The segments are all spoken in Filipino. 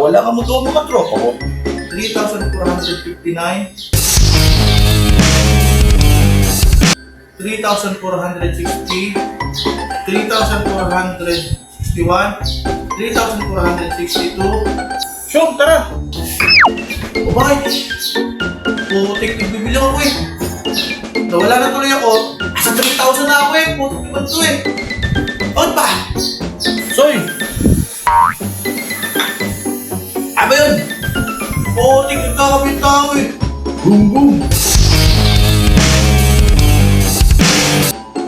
wala ka mo doon mga tropa ko. 3,459. 3,460. 3,461. 3,462. Siyom, tara! O bakit? Putik, nagbibili ako eh. Nawala na tuloy ako. Sa 3,000 na ako eh. Putik naman to eh. Bakit ba? Soy! Ano ba yun? Putik, nagkakabit na ako eh. Boom, boom!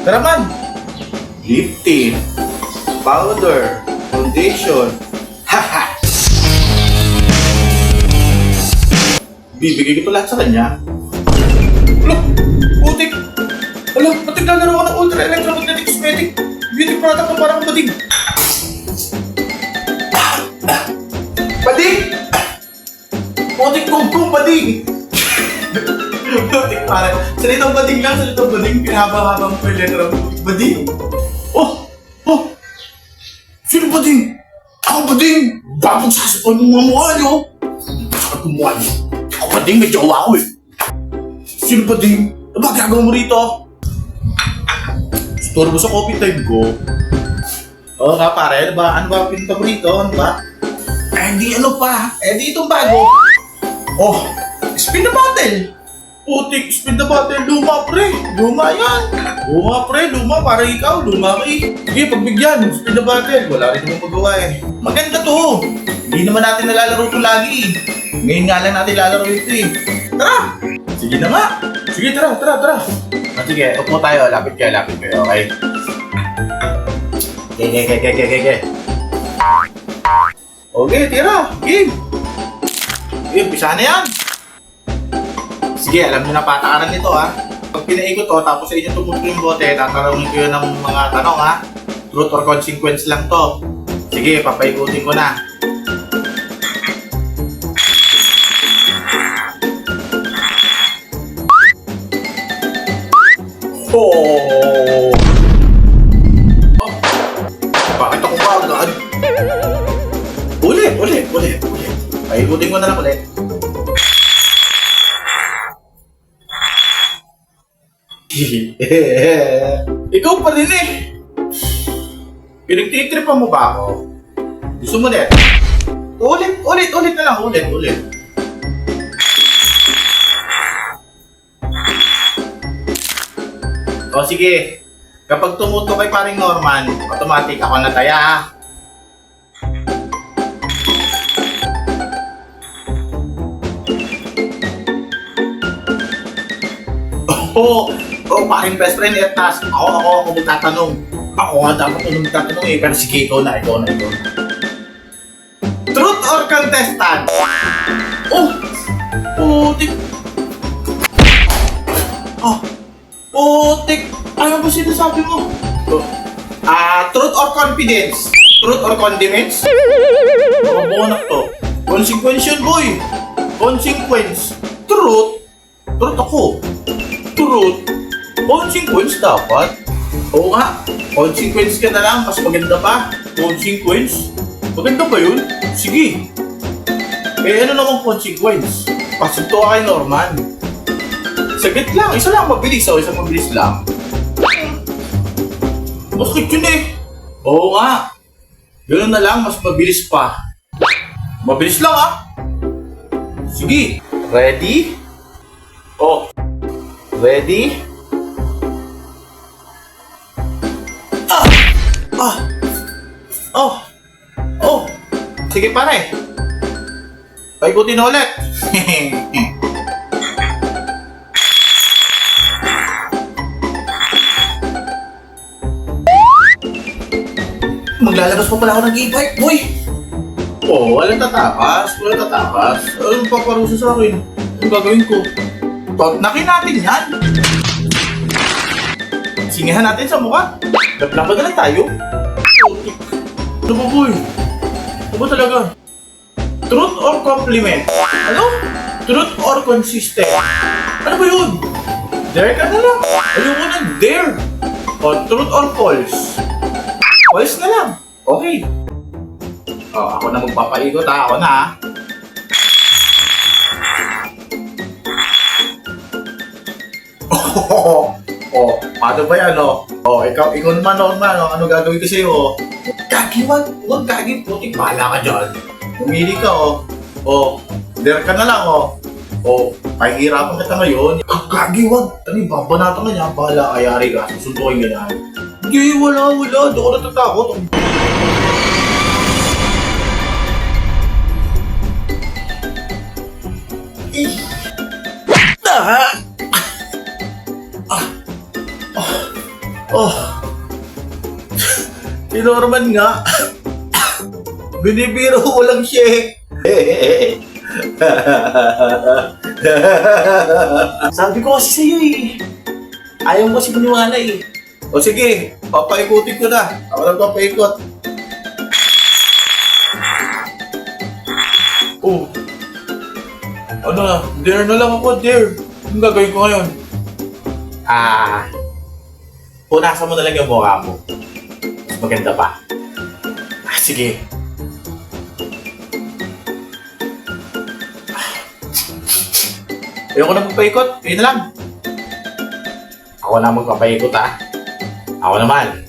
Tara man! Lifting, powder, foundation. Haha! Bibigay ko ito lahat sa kanya. Alo! Putik! Alo! Patig lalaro ko ng ultra electromagnetic cosmetic beauty product na parang bading. Bading! Putik kong bading! Putik parang salitang bading lang, salitang bading. Pinahaba-habang ko yung letra. Bading! Oh! Oh! Sino bading? Ako bading! Bagong sasapan ng mga mukha niyo! Sakit ng mukha niyo! Ako bading, may jowa ko eh! Sino bading? Ano ba gagawin mo rito? Store mo sa coffee time ko. Oo nga pare, ano ba pinta mo rito? Ano ba? Eh di ano pa? Eh di itong bago. Oh! Spin the bottle! Putik, spin the bottle, luma pre! Luma yan! Luma pre, luma para ikaw, luma ka eh. Sige, pagbigyan, spin the bottle, wala rin naman magawa eh. Maganda to! Hindi naman natin nalalaro to lagi eh. Ngayon nga lang natin lalaro ito eh. Tara! Sige na nga! Sige, tara! Sige, upo tayo, lapit kayo, okay? Okay. Okay, tira! Game! Okay, umpisa na yan! Sige, alam nyo na patakaran nito ha. Pag pinaikot to, tapos sa inyo tumutok yung bote, tatanungin ko yun ng mga tanong ha. Truth or consequence lang to. Sige, papaikutin ko na. Oh! Oh! Bakit ako ba agad? Ulit! Paikutin ko na lang ulit. Ikaw pa rin eh! Pinagtitripan mo ba ako? Gusto mo net? Ulit na lang, ulit. O sige, kapag tumuto kay paring Norman, automatic ako nataya ha. Paring best friend Etnas. Ako magtatanong. Ako nga dapat magtatanong eh, pero sige, ikaw na. Truth or contestant? Oh! Putik! Oh! Putik! Ano ba sinasabi mo? Truth or confidence? Truth or condiments? Makabunak to. Consequence yun, boy! Consequence. Truth? Truth ako. Truth? Consequence dapat? Oo nga. Consequence ka na lang. Mas maganda pa. Consequence? Maganda ba yun? Sige. Ano namang consequence? Pasunto ka kay Norman. Saglit lang. Isa lang mabilis. Isang mabilis lang. Masakit yun eh. Oo nga. Ganoon na lang. Mas mabilis pa. Mabilis lang ah. Sige. Ready? Oh. Ready? Oh. Sige pare. Paikutin na ulit. Maglalabas pa pala ako ng e-bike, boy. Oh, walang tatakas. Anong paparusa sa akin? Anong gagawin ko? Totnakin natin yan. Singihan natin sa mukha. Laban na lang tayo. Ano ba, boy? Ano ba talaga? Truth or compliment? Ano? Truth or consistent? Ano ba yun? Dare ka na lang. Ayoko na dare. O, truth or false? False na lang. Okay. Oh, ako na magpapaikot ha. Ako na ha. Oh, paano ba yan, oh? Oh, ikaw naman, ano gagawin ko sa'yo, oh? Gagi, wag gagi, putik, bahala ka dyan. Pumili ka, oh. Oh, der ka na lang, oh. Oh, pahihirapan kita ngayon. Gagi, wag. Ano, babanatan ka niya, bahala, ayari ka, susundukin ka na. Hindi, wala, doon ko natatakot. Oh, si Norman nga. Binibiro ko lang shake. Sabi ko kasi sa'yo eh. Ayaw mo kasi maniwala eh. O sige, papaikutin ko na. Ako lang papaikot. Oh. Ano na? Dare na lang ako, dare. Anong gagawin ko ngayon? Punasan mo na lang yung mukha mo. Mas maganda pa. Sige. Ayoko na magpaikot. Kayo na lang. Ako na magpapaikot ha. Ako naman.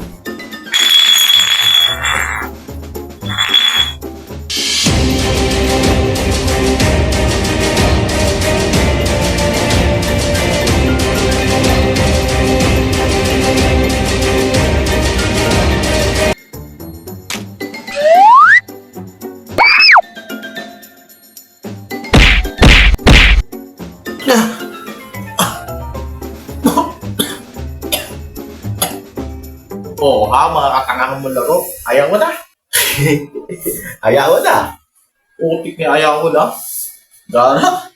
Oh, ha, mga katangahan mo laro. Ayaw mo na. Ayaw mo na. Utik niya, ayaw mo na. Gara.